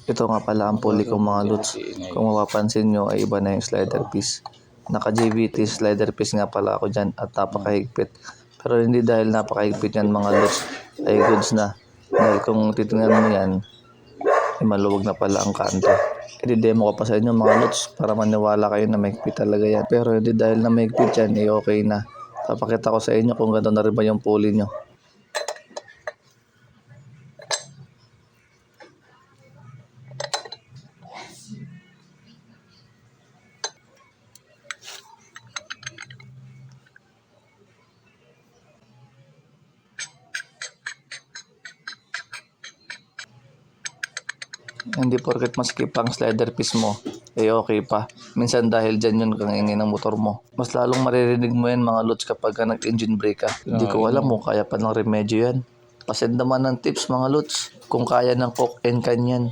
Ito nga pala ang pulley kong mga lods. Kung mapapansin nyo ay iba na yung slider piece. Naka JVT slider piece nga pala ako dyan at napakahigpit. Pero hindi dahil napakahigpit yan mga lods ay goods na. Dahil kung titingnan mo yan, ay maluwag na pala ang kanto. I-demo ko pa sa inyo mga lods para maniwala kayo na mahigpit talaga yan. Pero hindi dahil na mahigpit yan ay okay na. Papakita ko sa inyo kung gano'n na rin ba yung pulley nyo. Hindi porket maskip ang slider piece mo, eh okay pa. Minsan dahil dyan yun kang ingin ng motor mo. Mas lalong maririnig mo yan mga lods kapag nag-engine brake ka. Hindi ko alam mo kaya pa ng remedyo yan. Pasend naman ng tips mga lods kung kaya ng coke and can yan.